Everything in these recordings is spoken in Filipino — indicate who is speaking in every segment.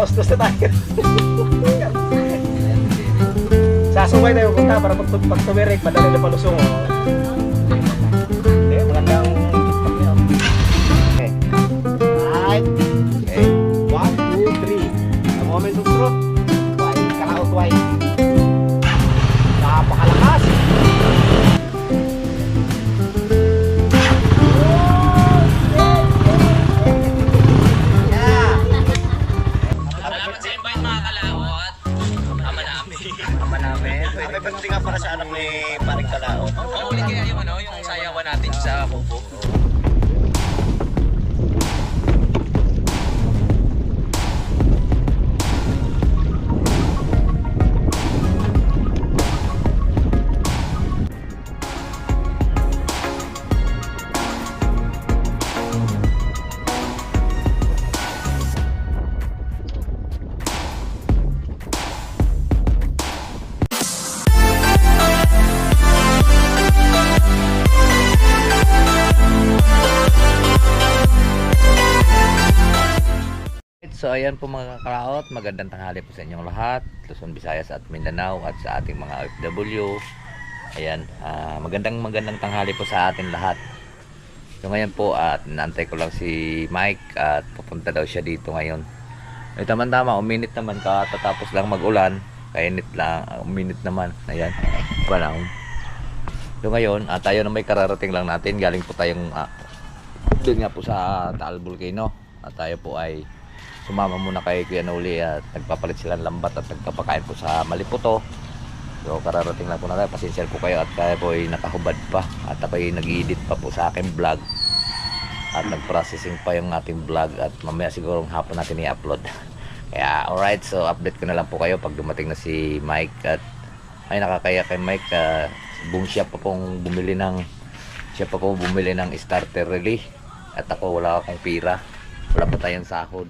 Speaker 1: Tostos na tayo. Sasumay tayo punta para pag tumirik, madali na palusong. Okay, magandang tiktok niyo. Okay. Right. Okay. 1, 2, 3. The moment of truth. Twice, kalaot twice. Napakalakas. May pagdating nga para sa anak ni Paring Kalao.
Speaker 2: Ano ulit kaya yung sayawan natin sa kubo?
Speaker 3: So ayan po mga kakaraot, magandang tanghali po sa inyong lahat, Luzon, Visayas at Mindanao at sa ating mga OFW. Ayan, magandang tanghali po sa atin lahat. So ngayon po at naantay ko lang si Mike at pupunta daw siya dito ngayon. Ay tama-tama, uminit naman katatapos lang mag-ulan, kainit lang, uminit naman. Ayan, panahon. So ngayon, tayo na may kararating lang natin, galing po tayong doon nga po sa Taal Volcano at tayo po ay sumama muna kay Kuya Noli at nagpapalit sila ng lambat at nagpapakain po sa Maliputo. So kararating lang po na tayo, pasensya po kayo at kaya po ay nakahubad pa at ako ay nag-edit pa po sa aking vlog at nag-processing pa yung ating vlog at mamaya siguro hapon natin i-upload. Kaya alright, so update ko na lang po kayo pag dumating na si Mike at ay nakakaya kay Mike, siya pa pong bumili ng starter relay at ako wala akong pira, wala pa tayong sahod.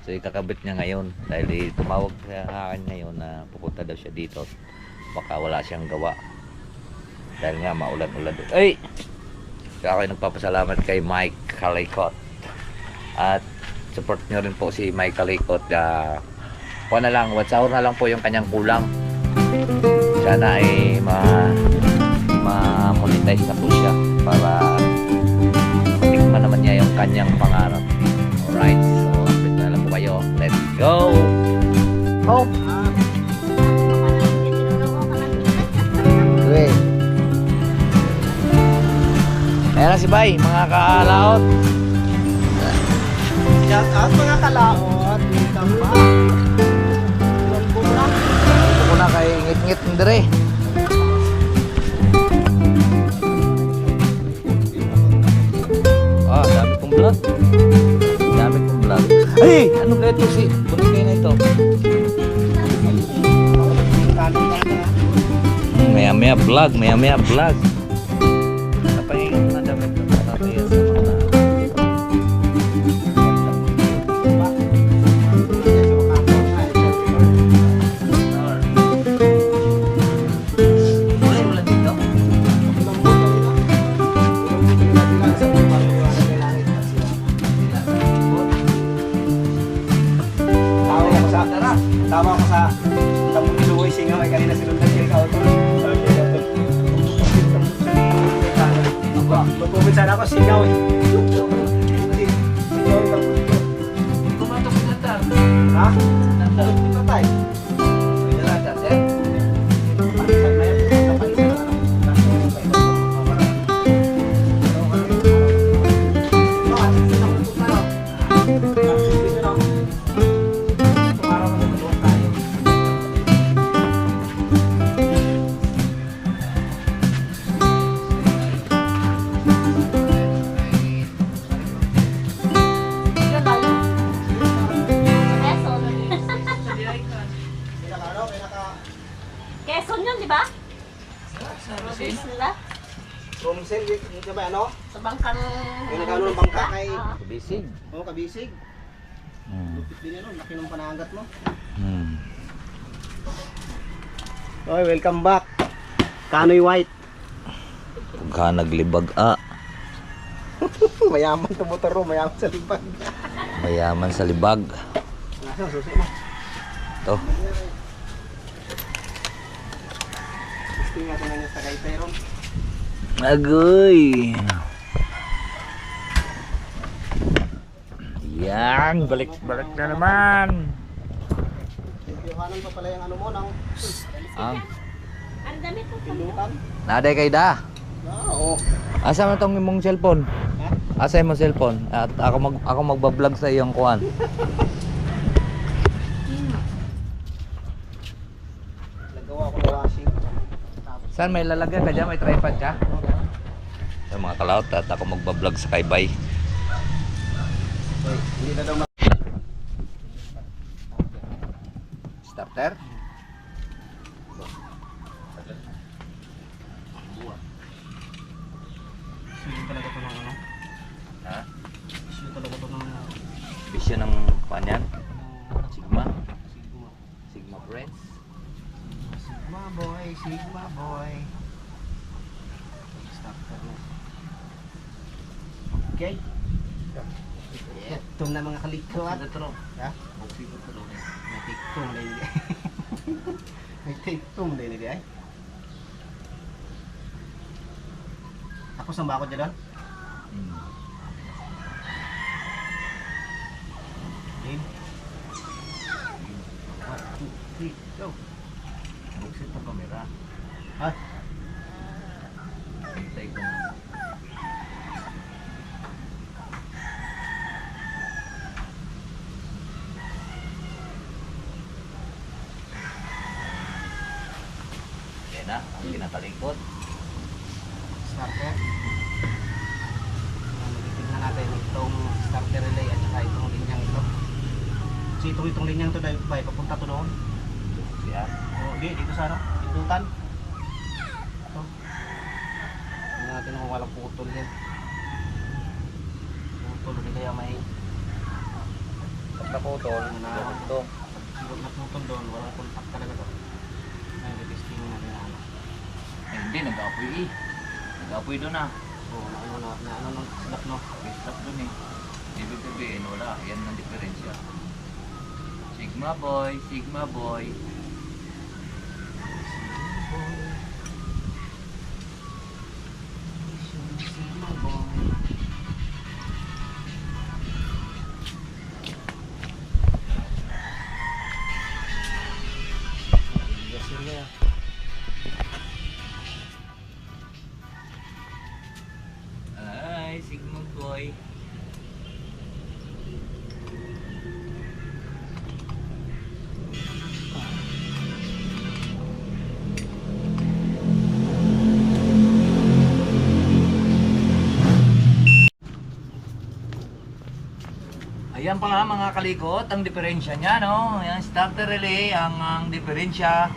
Speaker 3: So ikakabit niya ngayon dahil tumawag sa akin ngayon na pupunta daw siya dito, baka wala siyang gawa dahil nga maulan-ulan doon. Ay! So ako ay nagpapasalamat kay Mike Kalikot at support nyo rin po si Mike Kalikot. Kuha na lang, 1 hour na lang po yung kanyang kulang, sana ay ma-monetize na po siya para matikman naman niya yung kanyang pangarap. Alright, so update na lang po kayo. Let's go! Home! Okay. Ayan na si Bay, mga kalaot.
Speaker 1: Shout out mga kalaot. Welcome back.
Speaker 3: Ito ko na kay ngit-ngit ng dire. Dami kong vlog. Ay! Ano ba ito si bunikay na ito? Maya-maya vlog. Napahinga ko na damit ko. Nakakaya sa mga ulan dito.
Speaker 1: Tama ko sa tamong niluway singaw ay kanina sinundan siya ikaw ito. Magpupit sana ako singaw eh. Singaw ikaw ito.
Speaker 3: Kumatok sa latar.
Speaker 1: Ha? Nandalog dito tayo.
Speaker 3: Pwede na latar, sir.
Speaker 1: Panisan na yan. Panisan na lang.
Speaker 4: Quezon yun, di ba? Province nila.
Speaker 1: Rumsel, dito ba ano?
Speaker 4: Sa bangkang...
Speaker 1: Yung nagano ng bangka kay...
Speaker 3: Bisig.
Speaker 1: Oo, kabisig. Lupit din yun, laki ng panagat mo. Okay, welcome back. Kanoy White.
Speaker 3: Pagka naglibag
Speaker 1: Mayaman to motor mo, mayaman sa libag.
Speaker 3: mayaman sa libag.
Speaker 1: Asa susi mo?
Speaker 3: Ito.
Speaker 1: Testing natin ang sa kay Teron.
Speaker 3: Agoy. Yan, balik-balik na naman.
Speaker 1: Tiyuhanan pa pala yung ano mo ng
Speaker 3: Ang
Speaker 4: Ang dami ko pa.
Speaker 1: pindutan.
Speaker 3: naday kay da.
Speaker 1: Oo.
Speaker 3: Asa mo tong imong cellphone?
Speaker 1: Ha?
Speaker 3: Asa imong cellphone? At ako magba-vlog sa iyong kuan.
Speaker 1: Nagawa ko ng washing. Tapos
Speaker 3: Saan may lalagyan ka dyan? May tripod ka? Yung mga kalaot at ako magba-vlog sa Kaybay.
Speaker 1: okay, hindi na daw
Speaker 3: Starter?
Speaker 1: Issue talaga to ng ano?
Speaker 3: Ha?
Speaker 1: Issue talaga to ng
Speaker 3: Bisyo ng kuan yan? Sigma?
Speaker 1: Sigma.
Speaker 3: Sigma Friends?
Speaker 1: Sigma boy, Sigma boy. Starter na. Okay. Tum na mga kalikuan. Ha? May tiktum na hindi. May tiktum na hindi ay. Ako saan ba ako dyan? Game. 1, 2, 3, go.
Speaker 3: Buksit ang kamera.
Speaker 1: Ha?
Speaker 3: Hintay ko na. Yan na, ang kinatalikod.
Speaker 1: Starter. Tignan natin itong starter relay at saka itong linyang ito. Kasi itong linyang ito dahil ba, papunta to doon.
Speaker 3: Yan.
Speaker 1: O, di, dito sa ano? Pindutan. Ito. Tignan natin kung walang putol yan. Putol, di kaya may
Speaker 3: Pag naputol, ito.
Speaker 1: siguro na putol doon. Walang contact talaga doon. Ngayon, testing natin na ano.
Speaker 3: Eh, hindi, nag-apoy eh. Nag-apoy doon ah.
Speaker 1: Oo, na ano nung slap no?
Speaker 3: May stop doon eh. Ibig sabihin, wala. Yan ang diferensya. Sigma boy, Sigma boy.
Speaker 1: Sigma boy. Yes, yun.
Speaker 3: Ay, Sigma boy. Ayan pala mga kalikot, ang diferensya niya, no? Ayan, starter relay, ang diferensya.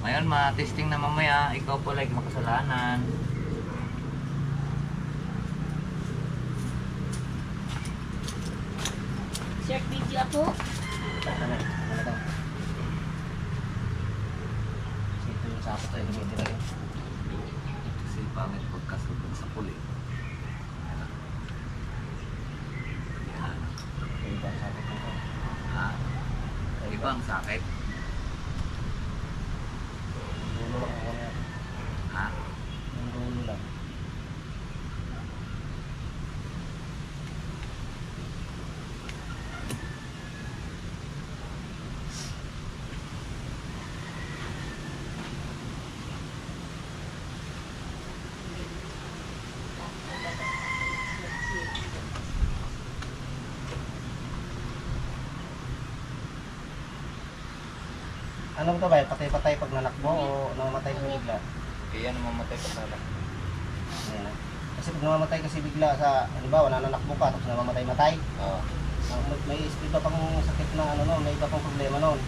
Speaker 3: Ngayon, ma-testing na mamaya, ikaw po like makasalanan.
Speaker 4: Short video ako.
Speaker 1: Ito yung sakot ay gamitin lang.
Speaker 3: Kasi pangit pagkasulog sa puli. Yan.
Speaker 1: Ito yung sakot nito.
Speaker 3: Ha? Iba ang sakit.
Speaker 1: Dulo lang ako na.
Speaker 3: Ha?
Speaker 1: Yung dulo lang. Anong to ba? Patay-patay pag nanakbo o namamatay ka bigla?
Speaker 3: Kaya namamatay pa pala.
Speaker 1: Ayan. Kasi pag namamatay kasi bigla sa, halimbawa nanakbo ka tapos namamatay-matay,
Speaker 3: Oo.
Speaker 1: may iba pang sakit na ano no, may iba pang problema noon.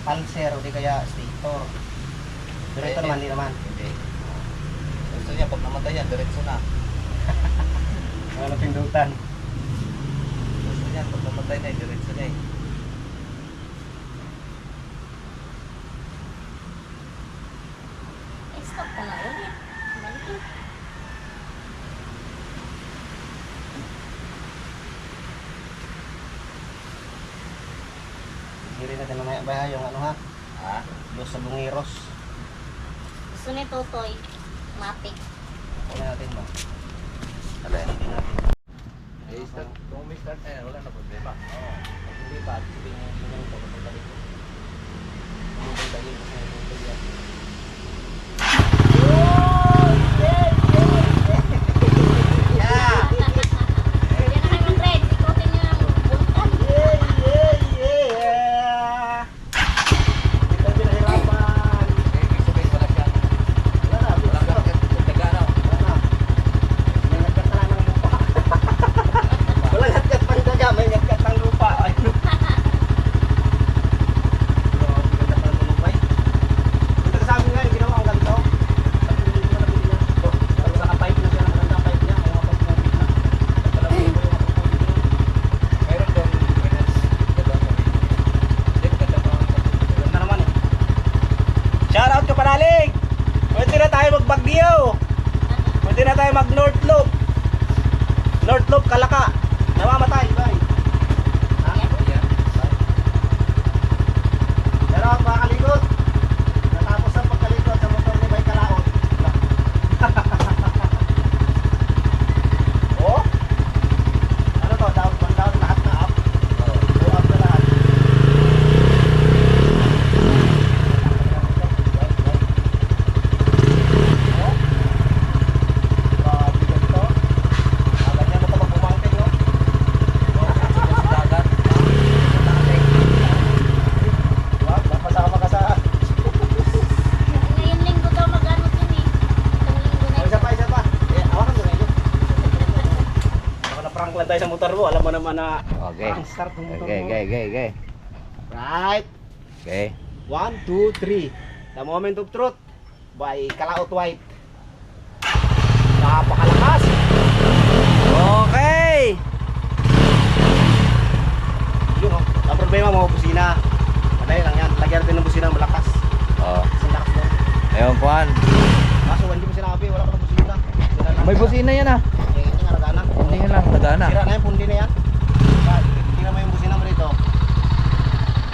Speaker 1: Cancer o di kaya stator. Pero ito naman, hindi naman.
Speaker 3: Hindi. Gusto niya, pag namatay yan, diretso na.
Speaker 1: Ano pindutan?
Speaker 3: Gusto niya, pag namatay na, diretso na eh.
Speaker 4: Stop ka na ulit. Malaki.
Speaker 1: Mamaya ba yung ano ha?
Speaker 3: Ha?
Speaker 1: Los sa Lungiros.
Speaker 4: Gusto ni Totoy. Matik.
Speaker 1: Kunin natin ba?
Speaker 3: Alin?
Speaker 1: Kunin natin.
Speaker 3: Eh, kung may start na yan, wala na problema.
Speaker 1: Oo. Pag hindi pa, sabihin mo yung ito. Kapag dali ko. Kapag dali ko sa ito yan. Yeah!
Speaker 4: Yan na kayo mag-red. Ikutin nyo ng bulkan.
Speaker 1: Yeah! Ito pinahirapan.
Speaker 3: Eh, ibig sabihin, wala siya.
Speaker 1: Wala na,
Speaker 3: Wala
Speaker 1: wala
Speaker 3: ka nagkatagana.
Speaker 1: Wala na. May nagkatala ng lupa. Wala nagkat pang daga, may nagkat ng lupa. Ay, no. Grabe, ganda pala ng lupa eh. Punta ka sa amin nga, yung ginawa ang ganito. Tapos hindi ko nabili niya. Tapos naka-pipe na siya, maganda pipe niya. Yung mapag-COVID na. Talagang yung mapag-COVID na.
Speaker 3: Mayroon doon, finance. Ganda kami. Hindi, maganda pa.
Speaker 1: Ganda naman eh. Shoutout ka panalig! Pwede na tayo mag-Baguio! Pwede na tayo mag-North Loop! North Loop, Kalaka! Namamatay, bye! Ha?
Speaker 3: Yan.
Speaker 1: Pero ang pakaligot, natapos ang pagkalikot sa motor ni Bay Kalaot. Oh? Ano to? Down, one down, lahat na up? Go up na lahat. Oh? Grabe ganito. Ganyan mo ito mag-mountain, no? Wag, mapasama ka sa...
Speaker 4: Ngayong linggo daw mag-ano din eh. Itong linggo na
Speaker 1: Oh, isa pa. Eh, awakan mo ngayon. Baka na-prank lang tayo sa motor mo. Alam mo naman na
Speaker 3: Okay.
Speaker 1: ang start ng motor mo.
Speaker 3: Okay.
Speaker 1: Right.
Speaker 3: Okay.
Speaker 1: 1, 2, 3. The moment of truth by Kalaot White. Napakalakas.
Speaker 3: Okay!
Speaker 1: Yun oh. Ang problema mo, busina. Madali lang yan. Lagyan natin ng busina ng malakas.
Speaker 3: Oh,
Speaker 1: Kasi lakas doon.
Speaker 3: ayun kuhan.
Speaker 1: Kaso hindi mo sinabi. Wala ka ng busina. Sira lang.
Speaker 3: May busina yan ah.
Speaker 1: Eh, hindi nga nagana.
Speaker 3: Hindi nga lang, nagana.
Speaker 1: Sira na yan. Pundi na yan. Tingnan mo yung busina mo rito.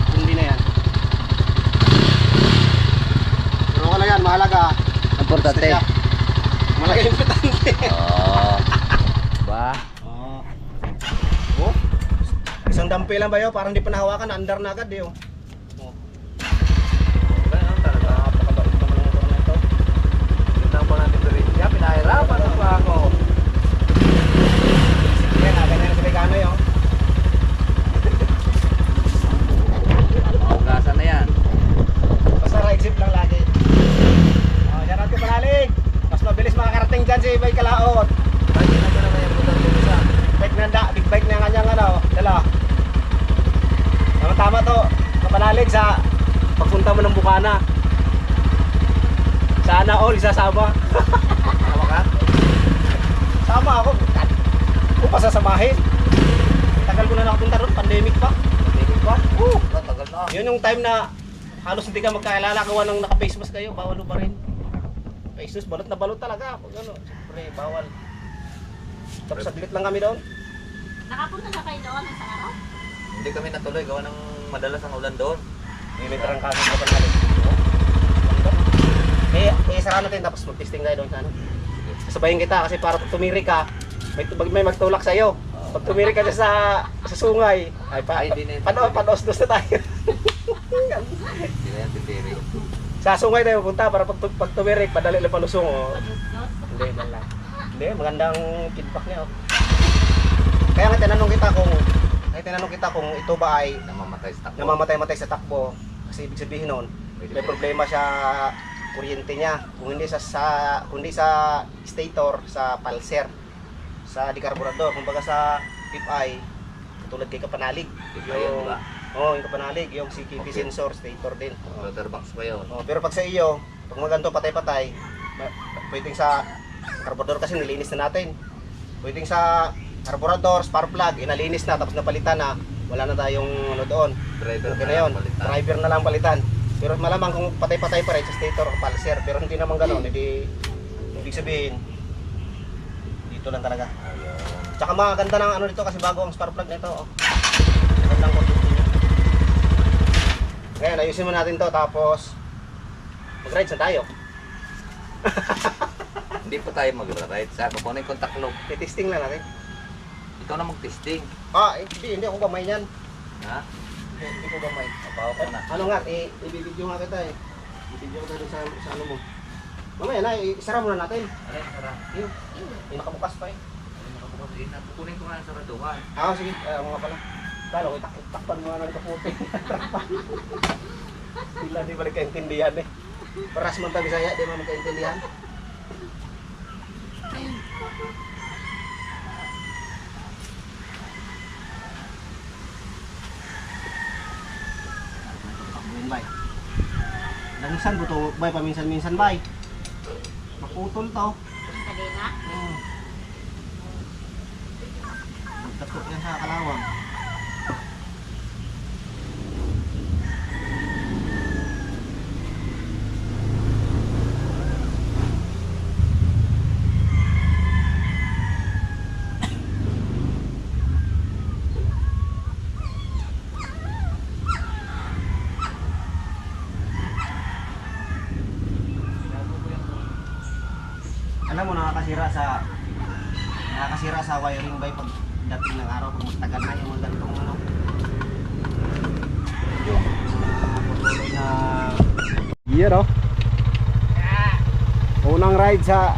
Speaker 1: Pundi na yan. Pero wala yan. Mahalaga.
Speaker 3: Importante.
Speaker 1: Basta siya. Mahalaga yung importante.
Speaker 3: Oh. Ba?
Speaker 1: Oo. Oh. Isang dampi lang ba yun? Parang di pa nahawakan, under na agad yun. Oh.
Speaker 3: Ganun talaga.
Speaker 1: Napakabait naman ang motor na ito.
Speaker 3: Tignan po natin ito rin. Kaya pinahirapan na pa ako.
Speaker 1: Yan, ganyan sa Megano yun.
Speaker 3: Hugasan na yan.
Speaker 1: Basta right zip lang lagi. Oh, yan natin panalig. Mas mabilis makakarating dyan si Bay Kalaot.
Speaker 3: Bakit ginagawa naman yung motor ko isa?
Speaker 1: Big bike na kanyang ano, dala. Tama to, kapanalig sa pagpunta mo ng Bukana. Sana all isasama.
Speaker 3: Tama ka?
Speaker 1: Sama ako. Kung pasasamahin. Tagal ko na nakapunta doon, pandemic pa.
Speaker 3: Tingin pa? Tagal na.
Speaker 1: Yun yung time na halos hindi ka magkakilala, gawa ng naka-face mask kayo, bawal pa rin. Face mask, balot na balot talaga. Pag ano, siyempre, bawal. Tapos saglit lang kami doon.
Speaker 4: Nakapunta na kayo doon sa araw?
Speaker 3: Hindi kami natuloy. Gawa ng madalas ang ulan doon.
Speaker 1: May tarang kami sa kapanalig. Sara natin tapos mag-testing tayo doon sa ano. Sasabayin kita kasi para pag tumiri ka, may magtulak sa'yo. Pag tumiri ka dyan sa sungay, ay
Speaker 3: Ay, di na yun.
Speaker 1: panos-dos na tayo.
Speaker 3: Hindi na yan titiri.
Speaker 1: Sa sungay tayo punta para pag tumiri, padali lang palusong. Oh. Hindi, yan lang. Hindi, magandang feedback niya. Oh. Kaya nga tinanong kita kung ito ba ay
Speaker 3: Namamatay sa takbo.
Speaker 1: namamatay-matay sa takbo. Kasi ibig sabihin nun, may problema siya kuryente niya. Kung hindi sa stator, sa pulser, sa decarburador, kumbaga sa PIP, tulad kay Kapanalig.
Speaker 3: PIP yan, diba?
Speaker 1: Yung Kapanalig, yung CKP
Speaker 3: Okay.
Speaker 1: sensor, stator din.
Speaker 3: Rotor box pa yun.
Speaker 1: Pero pag sa iyo, pag maganto patay-patay, pwedeng sa carburetor kasi nilinis na natin. Pwedeng sa carburetor, spark plug, inalinis na tapos napalitan na, wala na tayong ano doon.
Speaker 3: Driver
Speaker 1: Okay
Speaker 3: na
Speaker 1: na yun.
Speaker 3: lang palitan.
Speaker 1: Driver na lang palitan. Pero malamang kung patay-patay pa rin sa stator o pulser, pero hindi naman gano'n, hindi ibig sabihin dito lang talaga.
Speaker 3: Ayun.
Speaker 1: Tsaka maganda ng ano dito kasi bago ang spark plug nito. Oh. Magandang content niya. Ngayon, ayusin mo natin to, tapos mag-rides na tayo.
Speaker 3: Hindi pa tayo mag-ride. Sa kukunin yung contact log.
Speaker 1: Testing lang natin.
Speaker 3: Ikaw na mag-testing.
Speaker 1: Hindi ako gamay niyan.
Speaker 3: Ha?
Speaker 1: Hindi ko gamay.
Speaker 3: Papaw ko na.
Speaker 1: Ano nga, i-video nga kita eh. I-video kita doon sa ano mo. Mamaya na, isara muna natin.
Speaker 3: Alay, tara.
Speaker 1: Yun, yung nakabukas pa eh.
Speaker 3: Kukunin ko nga sa raduhan.
Speaker 1: Sige, mga pala. Kala ko, takpan mo nga ng kaputi. Sila di balik kaintindihan eh. Paras man tabi saya, di mo magkaintindihan. Takbuhin bay. Langisan buto bay, paminsan-minsan bay. Maputol to.
Speaker 4: Kadena.
Speaker 1: Magtatok yan sa kalawang. Alam mo, nakakasira sa wiring bay pag dating ng araw, pag magtagal na yung mga ganitong ano. Yung patuloy na year oh. Unang ride sa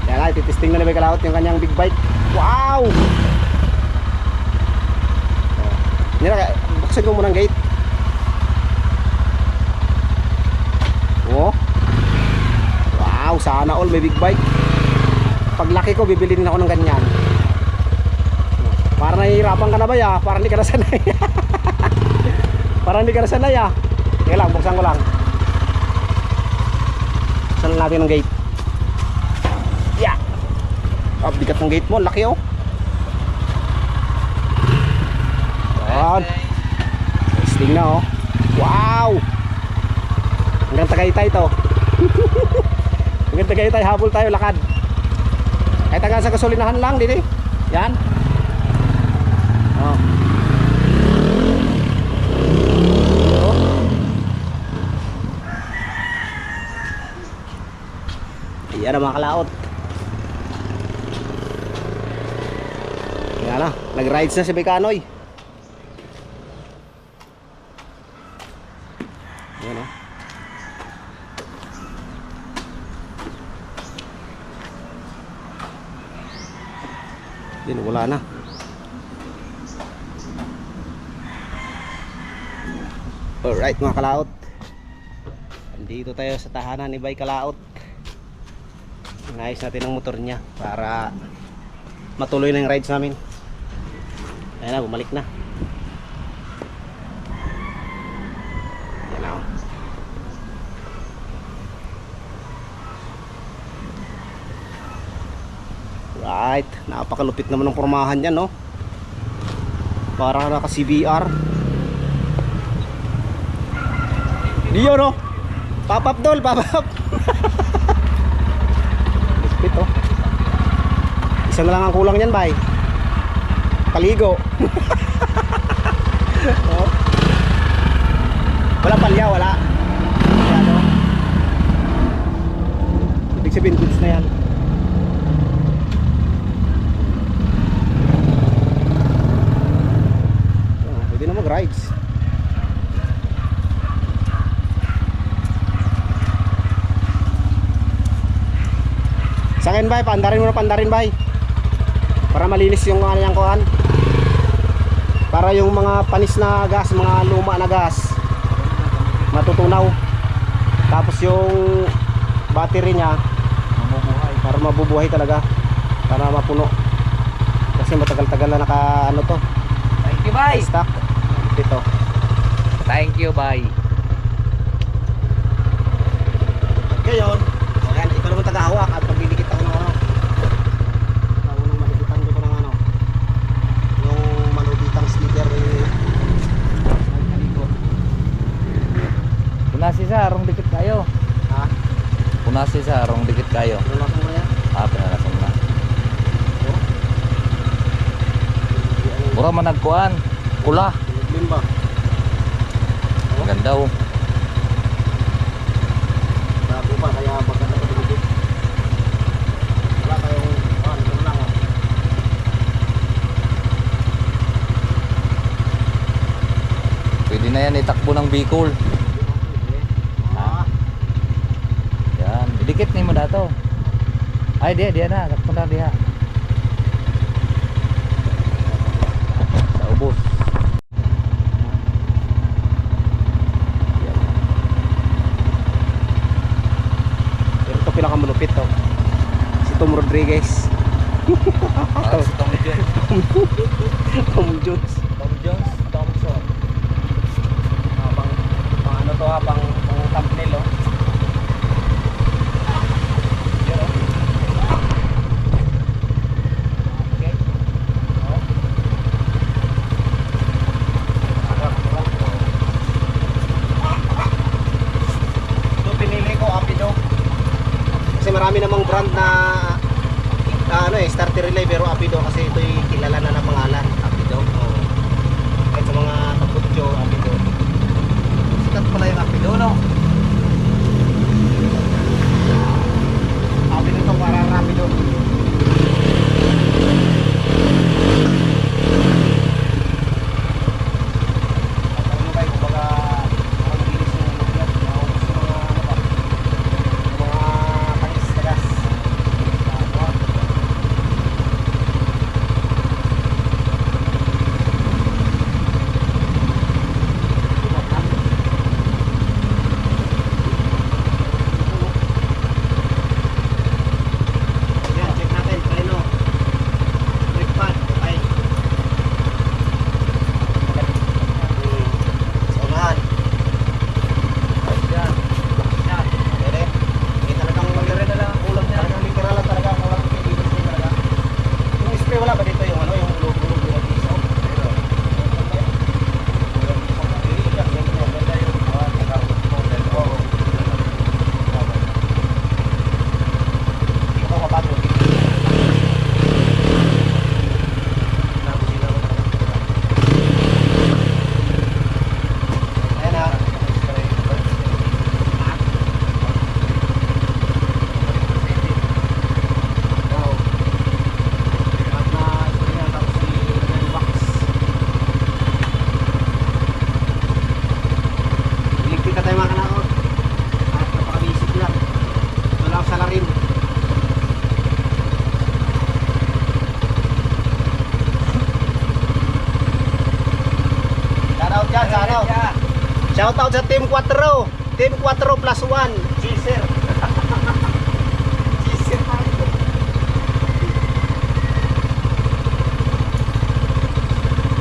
Speaker 1: yan nga, ititesting na ni Bay Kalaot yung kanyang big bike. Wow! Yan na, buksan ko muna ang gate. Oh. Wow, sana all may big bike. Pag laki ko, bibili din ako ng ganyan. Para nahihirapan ka na ba ya? Para hindi ka na sanay. Para hindi ka na sanay ya. Teka lang, buksan ko lang. Buksan lang natin ang gate. Yeah. Bigat ng gate mo, laki oh. Ayan. Testing na oh. Wow. Hanggang Tagaytay to. Hanggang Tagaytay, habol tayo, lakad. Kahit hanggang sa gasolinahan lang, din eh. Yan. Oh. Yan ang mga kalaot. Yan na, nag-rides na si Bekanoy. Yan oh. Din wala na. Alright mga kalaot, dito tayo sa tahanan ni Bay Kalaot. Inayos natin ang motor niya para matuloy na yung rides namin. Ayan na, bumalik na. Ayan na. Right, napakalupit naman ng pormahan yan, no? Para naka CBR. Dio, no? Pop up doll, pop up. Lupit, oh. Isa na lang ang kulang yan, bay. Paligo. Oh. Wala palya, wala. Ayan, no? Ibig sabihin, goods na yan. Pwede na mag-rides. Sa akin bay, pandarin mo na pandarin bay. Para malinis yung ano yung kuhan. Para yung mga panis na gas, mga luma na gas matutunaw. Tapos yung battery niya mabubuhay. Para mabubuhay talaga. Para mapuno. Kasi matagal-tagal na naka ano to.
Speaker 3: Thank you, bye.
Speaker 1: Stock. Ito.
Speaker 3: Thank you, bye.
Speaker 1: Ngayon, ayan, ikaw naman tagahawak at pagdidikit ako ng ano. Ako nang malikitan ko ng ano. Yung malubitang sticker
Speaker 3: Punasi sa arong dikit kayo.
Speaker 1: ha?
Speaker 3: Punasi sa arong dikit kayo.
Speaker 1: Ano lang mo yan?
Speaker 3: Pinalasan na.
Speaker 1: Oh. Hindi, ano
Speaker 3: Mura man nagkuan. Kula.
Speaker 1: Limba.
Speaker 3: Maganda oh.
Speaker 1: Bago pa, kaya maganda pa dito. Wala tayong, ito lang oh.
Speaker 3: Pwede na yan itakbo ng Bicol.
Speaker 1: Ah,
Speaker 3: Yan. Dikit ni mo dato. Ay, dia na. Takbo na dia. Sa ubos.
Speaker 1: pero ito pinakamalupit to. Si Tom Rodriguez.
Speaker 3: Ah, si Tom Jones.
Speaker 1: Tom Jones.
Speaker 3: Tom Jones. Thompson.
Speaker 1: Pang ano to ha, pang thumbnail oh. Yan, oh. Okay. Oh. Ito pinili ko Apido. Kasi marami namang brand na ano starter relay pero Apido kasi ito'y kilala na ng pangalan. Apido. Oh. Kahit sa mga taputyo, Apido.
Speaker 3: Sikat pala yung Apido, no?
Speaker 1: Apido to para rapido. Ano ba yung kumbaga parang mabilis yung mabigat, maubos yung mga ano ba? Yung mga tangis na gas. Yan, check natin, preno. Brake pad, okay. Sa unahan. Yan. Yan. Pwede. Eh, talagang literal na lang ang ulam niya. Talagang literal lang talaga ang ulam niya. Dito spray talaga. Yung spray wala ba dito yung ano, yung ulog-ulog yung piso? Pero, ito mabago. Ayan na. Oo. At na yan, tapos i-wax. Electric ka tayo mga kanakot. At napaka-basic lang. Ito lang sa larin. Shoutout dyan sa ano? Shoutout sa Team 4. Team 4 plus 1. Cheeser. Cheeser pa rin.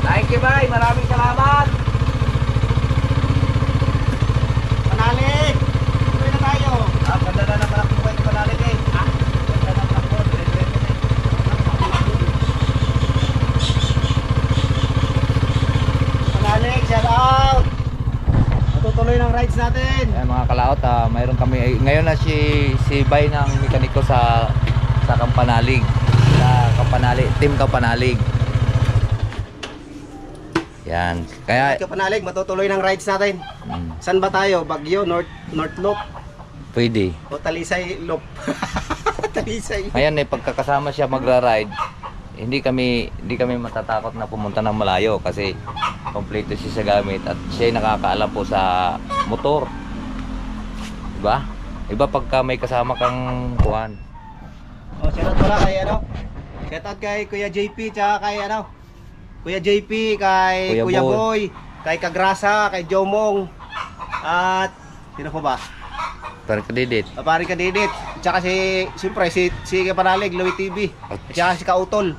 Speaker 3: Thank you, bye. Maraming salamat.
Speaker 1: Panalig! Tuloy na tayo.
Speaker 3: Ah, ganda na naman ang buhay ni Panalig eh. Ah, ganda na naman ako. Dire-diretso na eh.
Speaker 1: Panalig, shout out! Matutuloy ng rides natin.
Speaker 3: Ayan mga kalaot, mayroon kami ngayon na si Bay ng mekaniko sa Kampanalig. Sa Kampanalig, Team Kampanalig. Yan. Kaya
Speaker 1: Ikaw Panalig, matutuloy ng rides natin.
Speaker 3: mm,
Speaker 1: Saan ba tayo? Baguio, North Loop
Speaker 3: pwede.
Speaker 1: o Talisay Loop? Talisay.
Speaker 3: Ngayon pagkakasama siya magra-ride, hindi kami matatakot na pumunta ng malayo kasi kompleto siya sa gamit at siya ay nakakaalam po sa motor. Diba? Iba pagka may kasama kang kuhan.
Speaker 1: Oh, shoutout pala kay ano? Shoutout kay Kuya JP tsaka kay ano? Kuya JP, kay
Speaker 3: Kuya
Speaker 1: Kuya
Speaker 3: Boy.
Speaker 1: Boy, kay Kagrasa, kay Jomong. At sino pa ba?
Speaker 3: Parang kadidit.
Speaker 1: Pari ka Didit. Tsaka siyempre si Panalig, Louie TV. Tsaka si Kautol.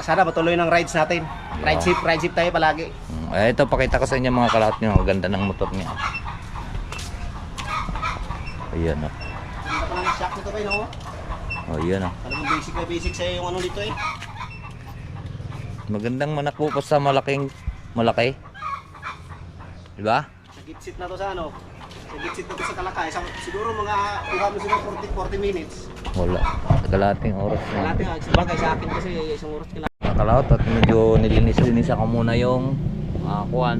Speaker 1: Sana matuloy ng rides natin. Ride safe tayo palagi.
Speaker 3: Ito pakita ko sa inyo mga kalaot niyo, ang ganda ng motor niya. Ayan oh.
Speaker 1: Hindi pa lang shock nito kayo, no?
Speaker 3: Oh, ayan oh.
Speaker 1: Talagang basic na basic sa'yo yung ano dito eh.
Speaker 3: Magandang manakbo pa sa malaki. Diba?
Speaker 1: Sa gitsit na to sa ano? Sa gitsit na to sa Kalakay. Siguro mga kuha mo siguro 40 minutes.
Speaker 3: Wala. Kalating oras na.
Speaker 1: Kalate nga. Sabagay sa akin kasi isang oras kailangan.
Speaker 3: kalaot at medyo nilinis-linis ako muna yung kuwan.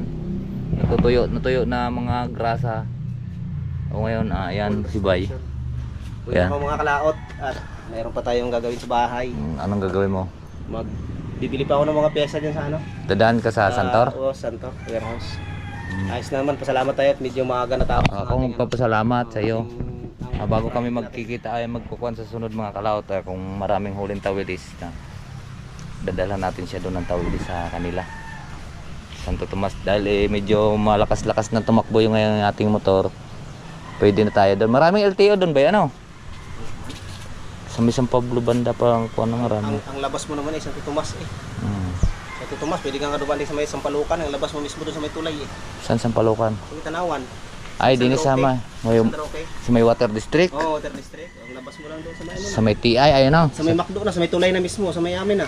Speaker 3: Natutuyo na mga grasa. O ngayon, ayan si Bay.
Speaker 1: Kuya
Speaker 3: Yan.
Speaker 1: ko mga kalaot at mayroon pa tayong gagawin sa bahay.
Speaker 3: Anong gagawin mo?
Speaker 1: Bibili pa ako ng mga pyesa dyan sa ano?
Speaker 3: Dadaan ka sa Santor?
Speaker 1: Oo, Santor, warehouse. Ayos naman, pasalamat tayo at medyo maaga natapos.
Speaker 3: Ako magpapasalamat sa iyo. Bago kami magkikita ay magkukuhan sa sunod mga kalaot, kung maraming huling tawilis na dadalhan natin siya doon ng tawilis sa kanila. Santo Tomas, dahil medyo malakas-lakas na tumakbo yung ngayon ating motor. Pwede na tayo doon. Maraming LTO doon ba ano? Sa may San Pablo banda pa ang kuha ng marami.
Speaker 1: Ang labas mo naman ay Santo Tomas eh.
Speaker 3: Hmm.
Speaker 1: Santo Tomas, pwede kang kadubali sa may Sampalukan. Ang labas mo mismo doon sa may tulay eh.
Speaker 3: Saan Sampalukan?
Speaker 1: Sa may Tanawan.
Speaker 3: Ay, di ni sama. Ngayon,
Speaker 1: Sandra, okay?
Speaker 3: sa may Water District.
Speaker 1: Oo, Water District. Ang labas mo lang doon sa may ano
Speaker 3: Sa
Speaker 1: na.
Speaker 3: may TI, ayun o.
Speaker 1: Sa may Macdo na, sa may tulay na mismo, sa may amin na.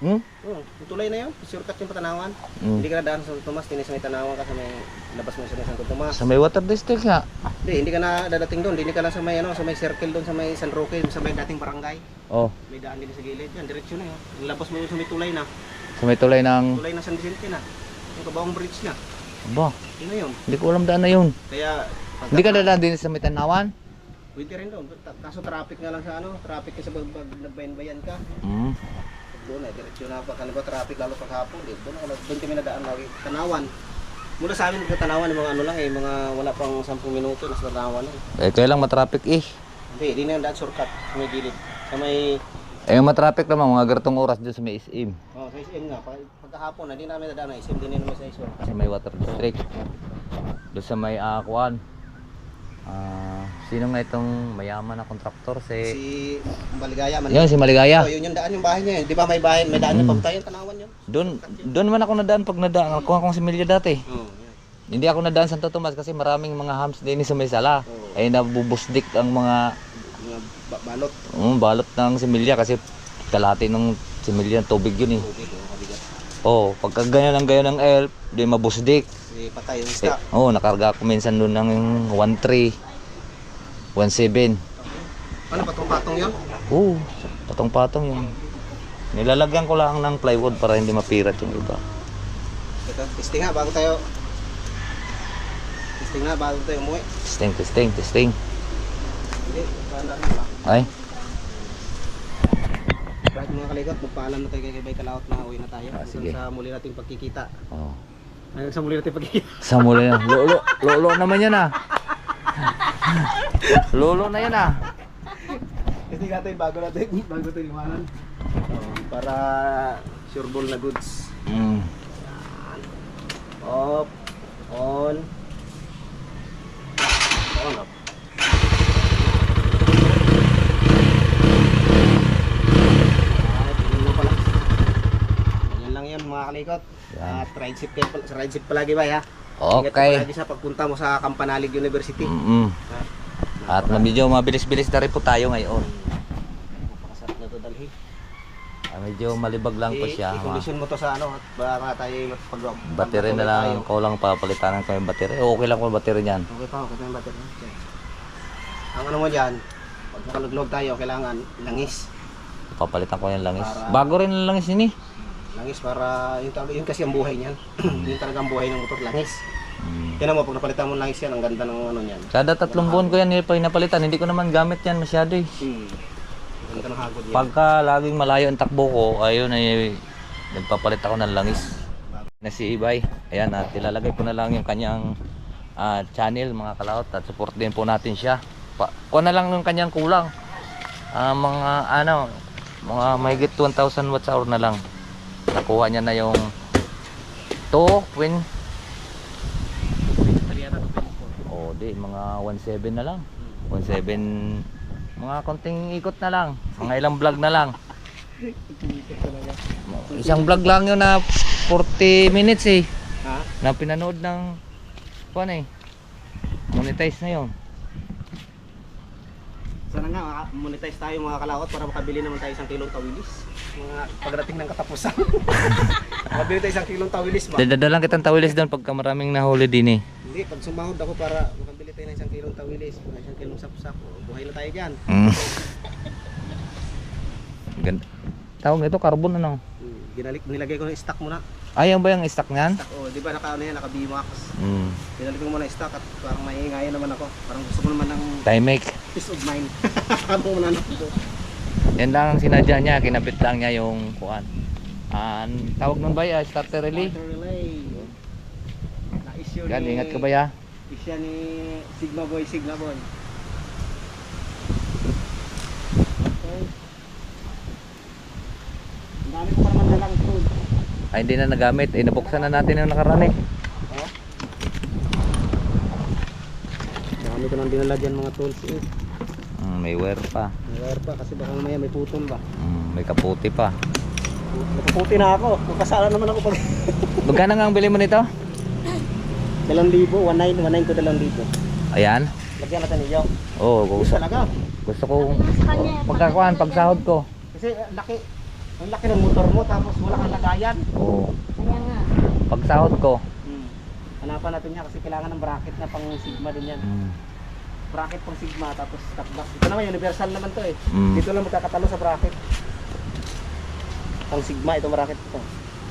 Speaker 3: Hmm?
Speaker 1: Oo, yung tulay na yun. Shortcut yung Patanawan.
Speaker 3: Hmm.
Speaker 1: Hindi ka na daan sa Santo Tomas, tinis sa may Tanawan ka sa may labas mo sa may Santo Tomas.
Speaker 3: Sa may Water District nga.
Speaker 1: Hindi ka na dadating doon. Hindi ka na sa may ano, sa may circle doon sa may San Roque, sa may dating barangay.
Speaker 3: Oh,
Speaker 1: May daan din sa gilid. Yan, diretso na yun. Yung labas mo sa may tulay na.
Speaker 3: sa may tulay ng...
Speaker 1: Tulay na San Vicente na. Yung Kabawang Bridge na.
Speaker 3: Ba,
Speaker 1: Yun na yun.
Speaker 3: hindi ko alam daan na yun.
Speaker 1: Kaya
Speaker 3: Hindi ka dadaan din sa may Tanawan?
Speaker 1: pwede rin doon. Kaso traffic nga lang sa ano, traffic ka sa pag nagbayan-bayan ka.
Speaker 3: Hmm.
Speaker 1: Doon eh, diretso na pa. Kano ba traffic lalo pag hapon? Doon kami nadaan lagi. Tanawan. Mula sa amin sa Tanawan, mga ano lang eh, mga wala pang 10 minuto nasa Tanawan lang.
Speaker 3: Kaya lang matraffic eh.
Speaker 1: Hindi na yung daan shortcut sa may gilid. Sa may,
Speaker 3: Yung matraffic naman, mga gartong oras dyan sa may SM.
Speaker 1: sa SM nga. Pagkahapon, hindi namin nadaan na SM, din naman sa SM.
Speaker 3: Sa may Water District. Doon sa may kuan. Sino nga itong mayaman na kontraktor?
Speaker 1: Si Maligaya man.
Speaker 3: Yun, si Maligaya.
Speaker 1: Oh, yun yung daan yung bahay niya. Di ba may bahay, may daan yung pagtayo, Tanawan yun.
Speaker 3: Doon man ako nadaan pag nadaan. Ako akong si Milya dati.
Speaker 1: Oo, yan.
Speaker 3: Hindi ako nadaan sa Santo Tomas kasi maraming mga hams din sa may sala. Ay nabubusdik ang mga
Speaker 1: Mga balot.
Speaker 3: balot ng similya kasi kalahati ng similya tubig yun eh.
Speaker 1: Tubig, kabigat.
Speaker 3: Oh, pagka ganyan ng elf, di mabusdik.
Speaker 1: Si patay yung isda.
Speaker 3: Nakarga ako minsan doon ng 1.3, 1.7.
Speaker 1: Ano, patong-patong yun?
Speaker 3: Oo, patong-patong yun. Nilalagyan ko lang ng plywood para hindi mapirat yung iba.
Speaker 1: Teka, testing nga bago tayo. Testing nga bago tayo umuwi.
Speaker 3: Testing.
Speaker 1: Hindi, paanda rin ba?
Speaker 3: Ay,
Speaker 1: Right mga kalikot, magpaalam na tayo kay Bay Kalaot na uwi na tayo.
Speaker 3: Sige.
Speaker 1: Sa muli nating pagkikita.
Speaker 3: oh.
Speaker 1: Hanggang sa muli nating pagkikita.
Speaker 3: Sa muli na. Lolo naman yan ah. Lolo na yan ah.
Speaker 1: Testing natin bago tayo iwanan. Para sure ball na goods. Off. On. On up. Ganyan lang yan mga kalikot.
Speaker 3: Yan.
Speaker 1: Ride seat kayo, ride seat palagi ba ha? Ingat ka
Speaker 3: Okay.
Speaker 1: palagi sa pagpunta mo sa Campanalig University.
Speaker 3: At medyo mabilis-bilis na rin po tayo ngayon.
Speaker 1: Napakasarap na ito dalhin.
Speaker 3: Medyo malibag lang po siya.
Speaker 1: I-condition mo to sa ano, at para tayo pag
Speaker 3: Battery na lang, ko lang papalitan ko yung battery. Okay lang po yung battery niyan.
Speaker 1: Okay pa, okay pa yung battery. Okay. Ang ano mo dyan, pag nakaluglog tayo, kailangan langis.
Speaker 3: Papalitan ko yung langis. Bago rin ang langis yun eh.
Speaker 1: Langis para, yun kasi ang buhay niyan. Yun talaga ang buhay ng motor, langis. Kaya mo, pag napalitan mo ng langis yan, ang ganda ng ano niyan.
Speaker 3: Kada 3 buwan ko yan pinapalitan. Hindi ko naman gamit yan masyado eh.
Speaker 1: Ang ganda ng hagod yan.
Speaker 3: Pagka laging malayo ang takbo ko, ayun ay nagpapalit ako ng langis. Na si Ibay. Ayan, at ilalagay ko na lang yung kanyang channel mga kalaot at support din po natin siya. Kuha na lang yung kanyang kulang. Mga mahigit 1,000 watts hour na lang. Nakuha niya na yung 2.0. Oh, di mga 1.7 na lang. 1.7 mga konting ikot na lang. Mga ilang vlog na lang. Isang vlog lang yun na 40 minutes eh.
Speaker 1: Ha?
Speaker 3: Na pinanood ng kuan eh. Monetize na yun.
Speaker 1: Sana nga, monetize tayo mga kalawat para makabili naman tayo 1 kilong tawilis. Mga pagdating ng katapusan. Makabili tayo 1 kilong tawilis ba?
Speaker 3: Dadalang kitang tawilis doon pagka maraming nahuli din eh.
Speaker 1: Hindi, pag sumahod ako para makabili tayo ng 1 kilong tawilis, 1 kilong sapsap, buhay na tayo dyan.
Speaker 3: Ganda. Tawag ito carbon ano?
Speaker 1: nilagay ko ng stock muna.
Speaker 3: Ayan ba yung stock niyan?
Speaker 1: Stock, oh, di ba ano yan, naka B-Max.
Speaker 3: Hmm.
Speaker 1: Pinalik ko muna stock at parang maiingayan naman ako. Parang gusto ko naman ng
Speaker 3: Timex.
Speaker 1: peace of mind. Ano mo na ko.
Speaker 3: Yan lang ang sinadya niya, kinabit lang niya yung kuan. Tawag nun ba ya, starter relay?
Speaker 1: Water relay. Na-issue
Speaker 3: Yan,
Speaker 1: ni...
Speaker 3: ingat ka ba ya?
Speaker 1: Isya ni Sigma Boy, Sigma Boy. Okay. Ang dami ko pa naman dalang food.
Speaker 3: Ay, hindi na nagamit. Nabuksan na natin yung nakaraan eh.
Speaker 1: Dami ko nang dinala dyan mga tools eh.
Speaker 3: May wear pa.
Speaker 1: May wire pa kasi baka mamaya may putol ba.
Speaker 3: May kaputi pa.
Speaker 1: Nakaputi na ako. Magkasala naman ako pag...
Speaker 3: Magkano nga ang bili mo nito?
Speaker 1: 2,000, 1,900 ko 2,000.
Speaker 3: Ayan.
Speaker 1: Lagyan natin niyo.
Speaker 3: Oo,
Speaker 1: Gusto talaga.
Speaker 3: gusto ko pagkakuan, pagsahod ko.
Speaker 1: Kasi ang laki ng motor mo tapos wala kang lagayan.
Speaker 3: Oo.
Speaker 4: Kaya nga.
Speaker 3: Pagsahod ko.
Speaker 1: Hanapan natin niya kasi kailangan ng bracket na pang Sigma din yan. Bracket pang Sigma tapos top box. Ito naman universal naman to eh. Dito lang magkakatalo sa bracket. Pang Sigma itong bracket ito.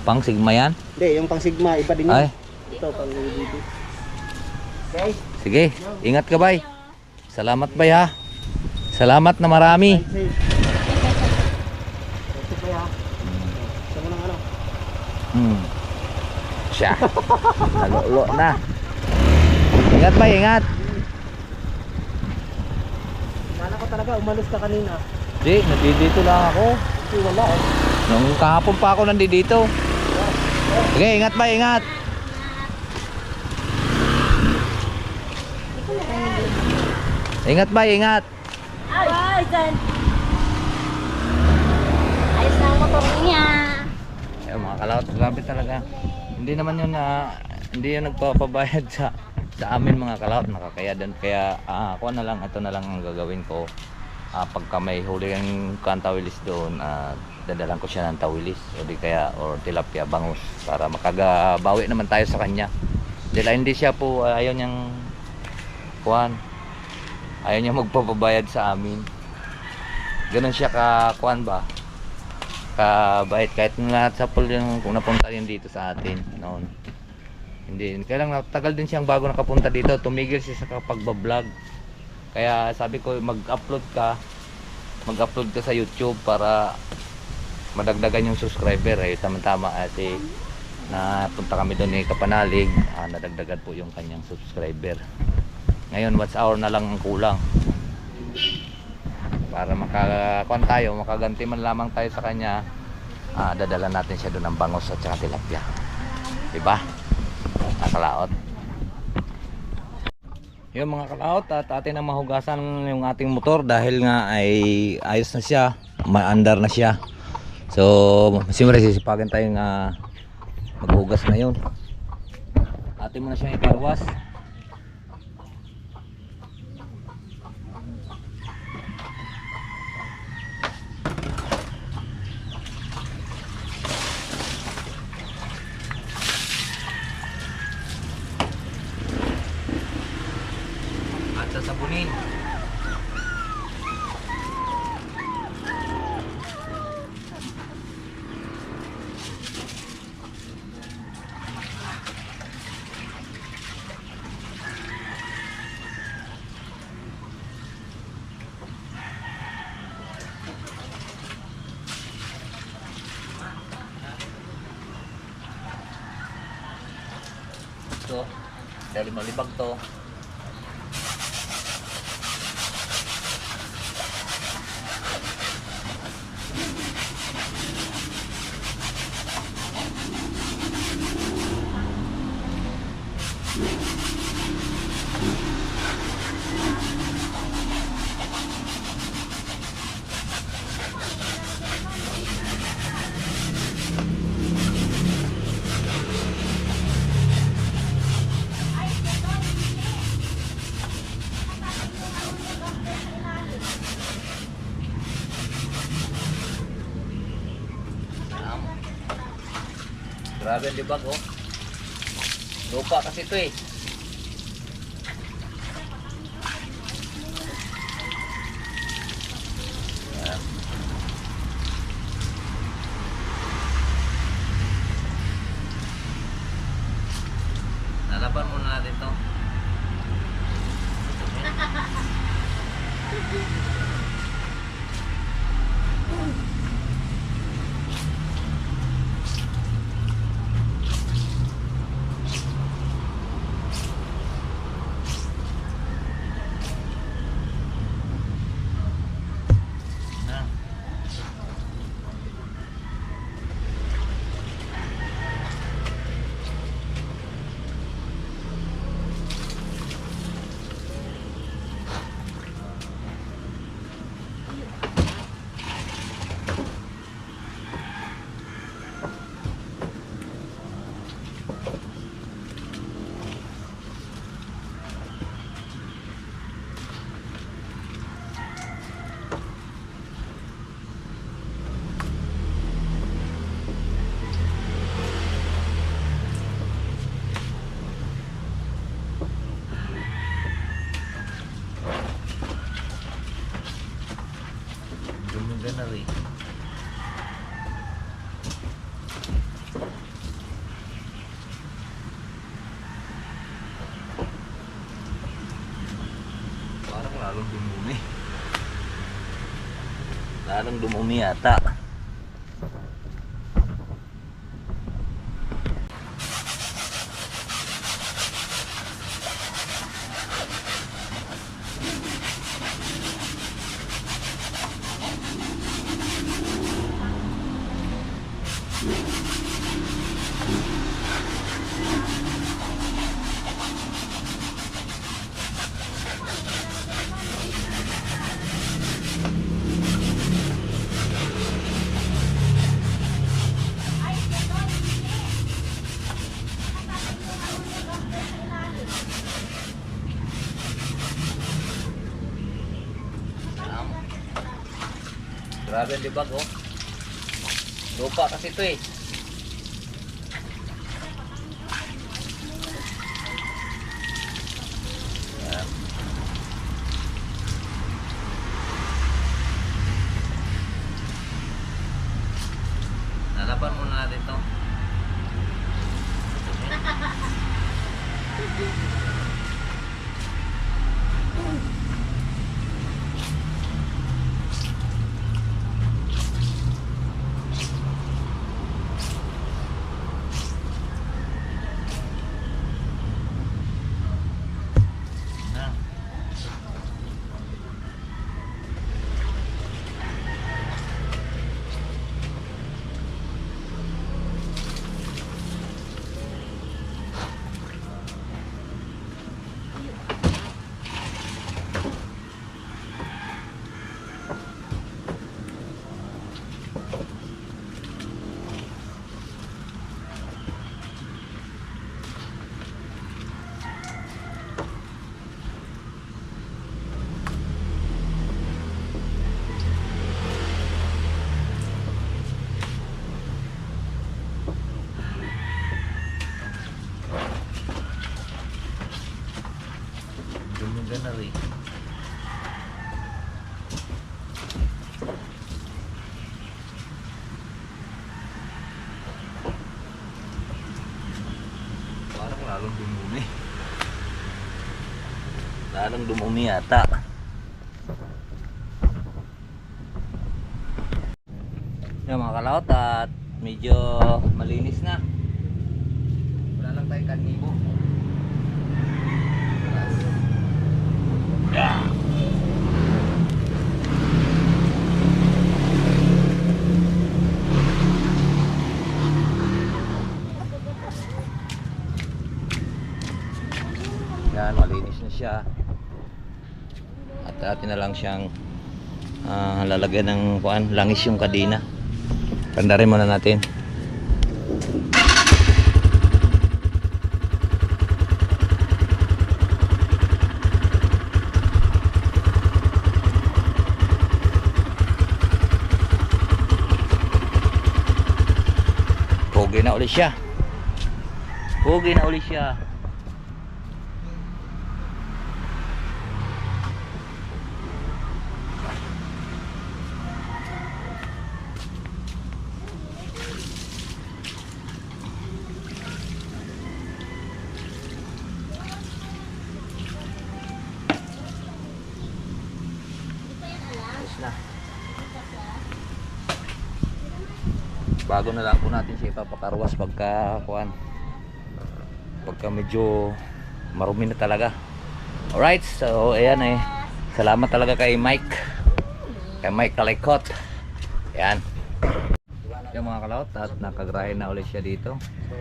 Speaker 3: Pang Sigma yan?
Speaker 1: Hindi, yung pang Sigma iba din yun.
Speaker 3: Ay,
Speaker 1: Ito pang dito. Okay.
Speaker 3: sige. Ingat ka, bay. Salamat, bay ha. Salamat na marami.
Speaker 1: Safe. Ito pa ya. Ito mo ng ano.
Speaker 3: Siya. Nalulo na. Ingat, bay, ingat.
Speaker 1: Kala ko talaga umalis ka kanina.
Speaker 3: Di, nandito lang ako.
Speaker 1: Kasi wala eh.
Speaker 3: Nung kahapon pa ako nandito. Sige, ingat, bay, ingat. Ingat, bay, ingat.
Speaker 4: Ay, dyan. Ayos na ang motor niya.
Speaker 3: Eh, mga kalawat, grabe talaga. Hindi naman yun na hindi yun nagpapabayad sa amin mga kalawat, nakakaya din. Kaya ako na lang, ito na lang ang gagawin ko. Pagka may huli ang kantawilis doon, dadalan ko siya ng tawilis o di kaya or tilapia bangus para makagabawi naman tayo sa kanya. Dahil hindi siya po ayaw niyang kuhan. Ayaw niya magpapabayad sa amin. Ganun siya ka-kuhan ba? Kabait kahit lahat sa pool yung kung napunta rin dito sa atin noon. Hindi, kaya lang tagal din siyang bago nakapunta dito, tumigil siya sa pagbablog. Kaya sabi ko mag-upload ka sa YouTube para madagdagan yung subscriber. Ay tama-tama kasi napunta kami doon ni Kapanalig, nadagdagan po yung kanyang subscriber. Ngayon watch hour na lang ang kulang. Para makakuan tayo, makaganti man lamang tayo sa kanya, dadala natin siya doon ng bangos at saka tilapia. Diba? Nakalaot. Yung mga kalaot at atin ang mahugasan yung ating motor dahil nga ay ayos na siya, maandar na siya. So, siyempre sisipagan tayong maghugas ngayon. Atin mo na siyang ikarwas. Sasabunin. Ito, dahil malibag to. Grabe ang libag oh. Lupa kasi ito eh. Lalaban muna natin to. Na. Ganda na rin. Parang lalong dumumi. Lalong dumumi yata. Grabe ang libag oh. Lupa kasi ito eh. Ayan. Lalaban muna natin to. Ganda na rin. Parang lalong dumumi. Lalong dumumi yata. Yung mga kalaot at medyo malinis na.
Speaker 1: Wala lang tayong kanibo.
Speaker 3: Yan, malinis na siya. At atin na lang siyang lalagyan ng langis yung kadena. Pandarin muna natin. Pogi na ulit siya. Pogi na ulit siya. bago na lang po natin siya ipapakarwas pagka medyo marumi na talaga. Alright, so ayan eh, salamat talaga kay Mike Kalikot. Ayan yung mga kalaot, at nakagrahe na ulit siya dito.
Speaker 5: So,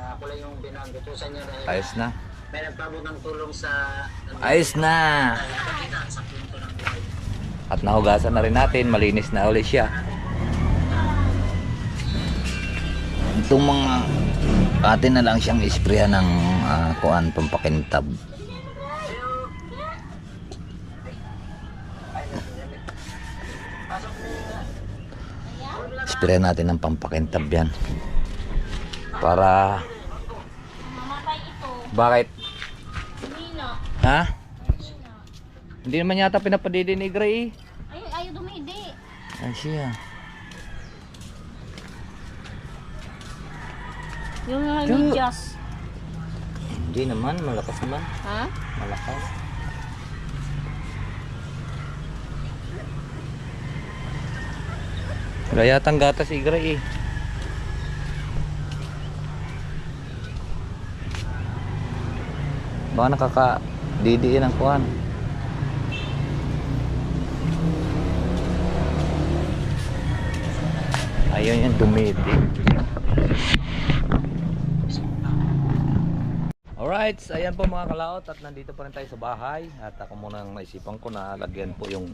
Speaker 5: ako lang yung binanggutusan niya dahil
Speaker 3: Ayos na,
Speaker 5: may nagpabot ng tulong sa
Speaker 3: ayos na.
Speaker 5: sa punto ng buhay.
Speaker 3: At nahugasan na rin natin, malinis na ulit siya. Itong mga atin na lang siyang isprayan ng kuan pampakintab. Isprayan natin ng pampakintab yan. Para
Speaker 4: Mamatay ito.
Speaker 3: bakit?
Speaker 4: Nina.
Speaker 3: Ha? Hindi naman yata pinapadidi ni Gray.
Speaker 4: Ayaw dumidi.
Speaker 3: Ay siya.
Speaker 4: Yung mga
Speaker 3: Diyo.
Speaker 4: medyas.
Speaker 3: Hindi naman, malakas naman.
Speaker 4: Ha?
Speaker 3: Malakas. Wala yatang gatas si Gray eh. Baka nakaka-didiin ang kuhan. Ayun yung dumidi. Alright, ayan po mga kalaot, at nandito pa rin tayo sa bahay. At ako muna ang naisipan ko na lagyan po yung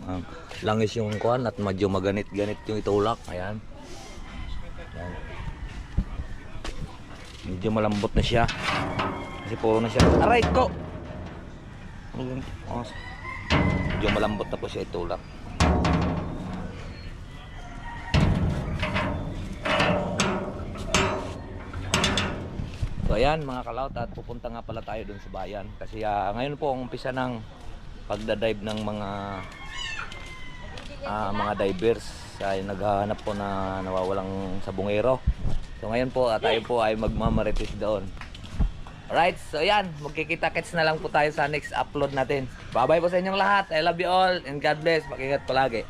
Speaker 3: langis yung kuhan at medyo maganit-ganit yung itulak. Ayan. Ayan. Medyo malambot na siya. Kasi puro na siya. Aray ko! Medyo malambot na po siya itulak. So ayan mga kalaot, at pupunta nga pala tayo dun sa bayan. Kasi ngayon po ang umpisa ng pagdadive ng mga divers ay naghahanap po na nawawalang sabungero. So ngayon po tayo po ay magmamarites doon. Alright, so ayan, magkikita-kits na lang po tayo sa next upload natin. Bye bye po sa inyong lahat. I love you all and God bless. Mag-ingat palagi.